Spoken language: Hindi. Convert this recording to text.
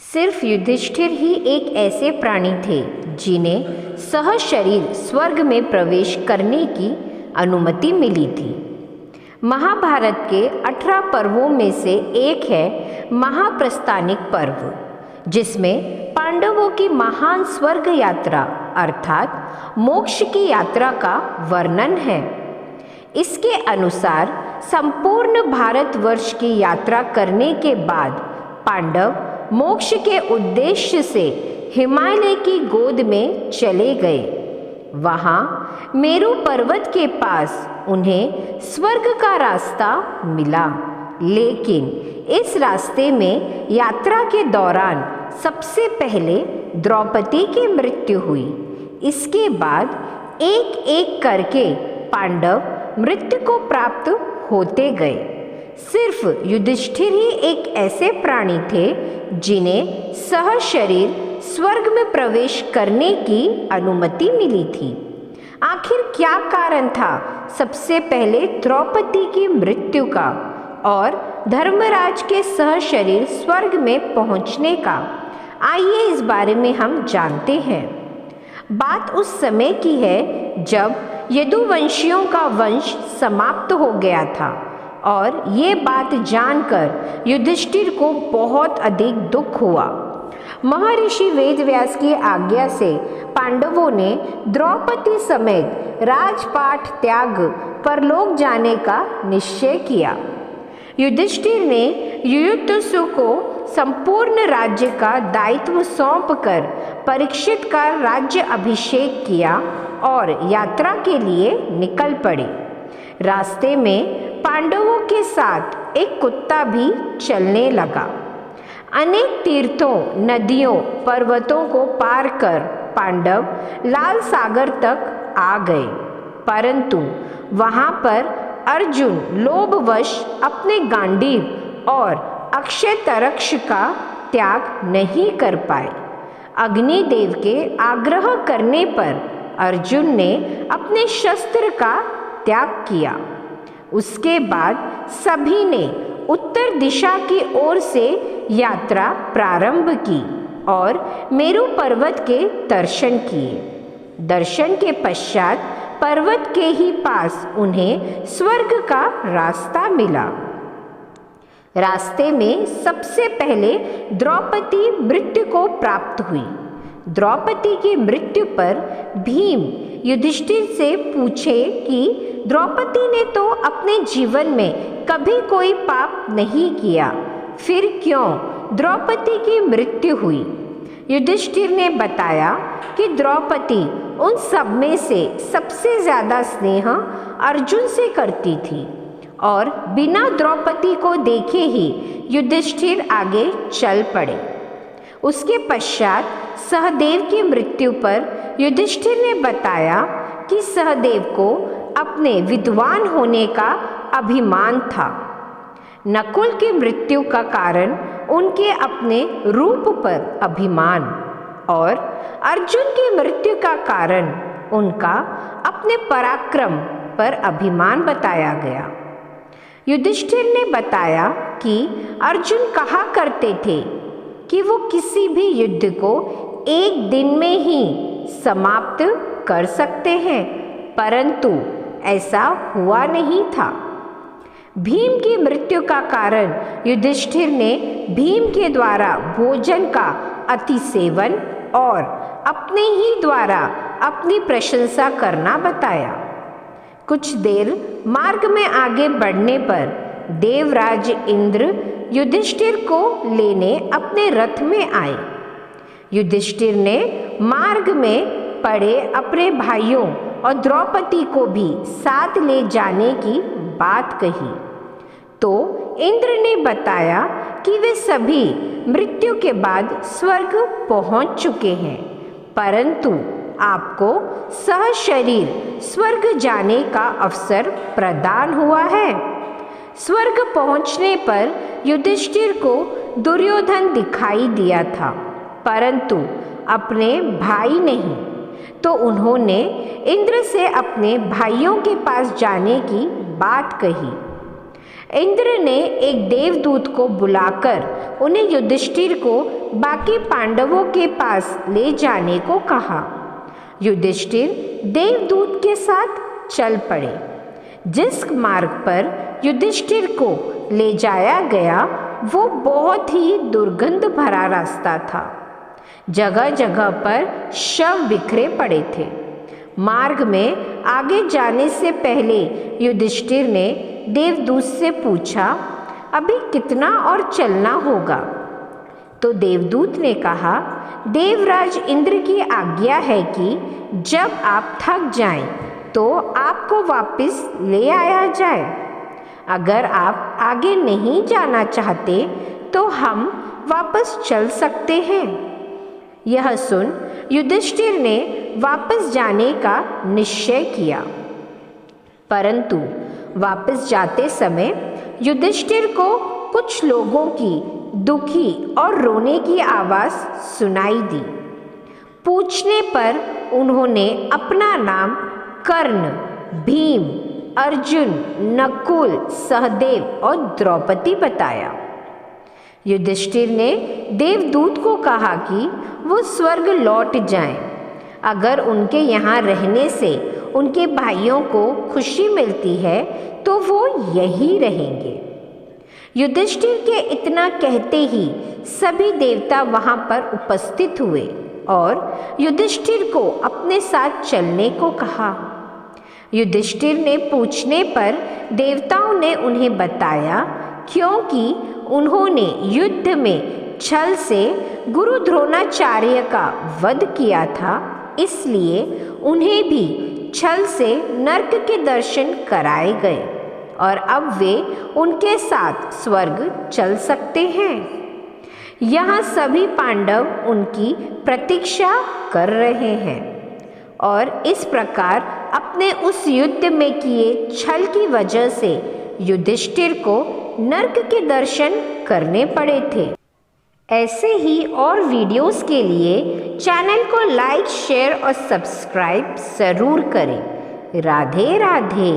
सिर्फ युधिष्ठिर ही एक ऐसे प्राणी थे जिन्हें सहशरीर स्वर्ग में प्रवेश करने की अनुमति मिली थी। महाभारत के 18 पर्वों में से एक है महाप्रस्थानिक पर्व, जिसमें पांडवों की महान स्वर्ग यात्रा अर्थात मोक्ष की यात्रा का वर्णन है। इसके अनुसार संपूर्ण भारतवर्ष की यात्रा करने के बाद पांडव मोक्ष के उद्देश्य से हिमालय की गोद में चले गए। वहाँ मेरु पर्वत के पास उन्हें स्वर्ग का रास्ता मिला, लेकिन इस रास्ते में यात्रा के दौरान सबसे पहले द्रौपदी की मृत्यु हुई। इसके बाद एक एक करके पांडव मृत्यु को प्राप्त होते गए। सिर्फ युधिष्ठिर ही एक ऐसे प्राणी थे जिन्हें सहशरीर स्वर्ग में प्रवेश करने की अनुमति मिली थी। आखिर क्या कारण था सबसे पहले द्रौपदी की मृत्यु का और धर्मराज के सहशरीर स्वर्ग में पहुंचने का? आइए इस बारे में हम जानते हैं। बात उस समय की है जब यदुवंशियों का वंश समाप्त हो गया था और ये बात जानकर युधिष्ठिर को बहुत अधिक दुख हुआ। महर्षि वेदव्यास की आज्ञा से पांडवों ने द्रौपदी समेत राजपाट त्याग परलोक जाने का निश्चय किया। युधिष्ठिर ने युयुत्सु को संपूर्ण राज्य का दायित्व सौंपकर परीक्षित का राज्य अभिषेक किया और यात्रा के लिए निकल पड़े। रास्ते में पांडवों के साथ एक कुत्ता भी चलने लगा। अनेक तीर्थों, नदियों, पर्वतों को पार कर पांडव लाल सागर तक आ गए, परंतु वहां पर अर्जुन लोभवश अपने गांडीव और अक्षय तरक्ष का त्याग नहीं कर पाए। अग्निदेव के आग्रह करने पर अर्जुन ने अपने शस्त्र का त्याग किया। उसके बाद सभी ने उत्तर दिशा की ओर से यात्रा प्रारंभ की और मेरु पर्वत के दर्शन किए। दर्शन के पश्चात पर्वत के ही पास उन्हें स्वर्ग का रास्ता मिला। रास्ते में सबसे पहले द्रौपदी मृत्यु को प्राप्त हुई। द्रौपदी की मृत्यु पर भीम युधिष्ठिर से पूछे कि द्रौपदी ने तो अपने जीवन में कभी कोई पाप नहीं किया, फिर क्यों द्रौपदी की मृत्यु हुई? युधिष्ठिर ने बताया कि द्रौपदी उन सब में से सबसे ज़्यादा स्नेह अर्जुन से करती थी और बिना द्रौपदी को देखे ही युधिष्ठिर आगे चल पड़े। उसके पश्चात सहदेव की मृत्यु पर युधिष्ठिर ने बताया कि सहदेव को अपने विद्वान होने का अभिमान था। नकुल की मृत्यु का कारण उनके अपने रूप पर अभिमान और अर्जुन की मृत्यु का कारण उनका अपने पराक्रम पर अभिमान बताया गया। युधिष्ठिर ने बताया कि अर्जुन कहा करते थे कि वो किसी भी युद्ध को एक दिन में ही समाप्त कर सकते हैं, परंतु ऐसा हुआ नहीं था। भीम की मृत्यु का कारण युधिष्ठिर ने भीम के द्वारा भोजन का अति सेवन और अपने ही द्वारा अपनी प्रशंसा करना बताया। कुछ देर मार्ग में आगे बढ़ने पर देवराज इंद्र युधिष्ठिर को लेने अपने रथ में आए। युधिष्ठिर ने मार्ग में पड़े अपने भाइयों और द्रौपदी को भी साथ ले जाने की बात कही, तो इंद्र ने बताया कि वे सभी मृत्यु के बाद स्वर्ग पहुंच चुके हैं, परंतु आपको सहशरीर स्वर्ग जाने का अवसर प्रदान हुआ है। स्वर्ग पहुंचने पर युधिष्ठिर को दुर्योधन दिखाई दिया था, परंतु अपने भाई नहीं, तो उन्होंने इंद्र से अपने भाइयों के पास जाने की बात कही। इंद्र ने एक देवदूत को बुलाकर उन्हें युधिष्ठिर को बाकी पांडवों के पास ले जाने को कहा। युधिष्ठिर देवदूत के साथ चल पड़े। जिस मार्ग पर युधिष्ठिर को ले जाया गया वो बहुत ही दुर्गंध भरा रास्ता था। जगह जगह पर शव बिखरे पड़े थे। मार्ग में आगे जाने से पहले युधिष्ठिर ने देवदूत से पूछा, अभी कितना और चलना होगा? तो देवदूत ने कहा, देवराज इंद्र की आज्ञा है कि जब आप थक जाएं तो आपको वापस ले आया जाए। अगर आप आगे नहीं जाना चाहते तो हम वापस चल सकते हैं। यह सुन युधिष्ठिर ने वापस जाने का निश्चय किया, परंतु वापस जाते समय युधिष्ठिर को कुछ लोगों की दुखी और रोने की आवाज़ सुनाई दी। पूछने पर उन्होंने अपना नाम कर्ण, भीम, अर्जुन, नकुल, सहदेव और द्रौपदी बताया। युधिष्ठिर ने देवदूत को कहा कि वो स्वर्ग लौट जाएं। अगर उनके यहाँ रहने से उनके भाइयों को खुशी मिलती है तो वो यहीं रहेंगे। युधिष्ठिर के इतना कहते ही सभी देवता वहाँ पर उपस्थित हुए और युधिष्ठिर को अपने साथ चलने को कहा। युधिष्ठिर ने पूछने पर देवताओं ने उन्हें बताया, क्योंकि उन्होंने युद्ध में छल से गुरु द्रोणाचार्य का वध किया था, इसलिए उन्हें भी छल से नर्क के दर्शन कराए गए और अब वे उनके साथ स्वर्ग चल सकते हैं। यहाँ सभी पांडव उनकी प्रतीक्षा कर रहे हैं और इस प्रकार अपने उस युद्ध में किए छल की वजह से युधिष्ठिर को नर्क के दर्शन करने पड़े थे। ऐसे ही और वीडियोस के लिए चैनल को लाइक, शेयर और सब्सक्राइब ज़रूर करें। राधे राधे।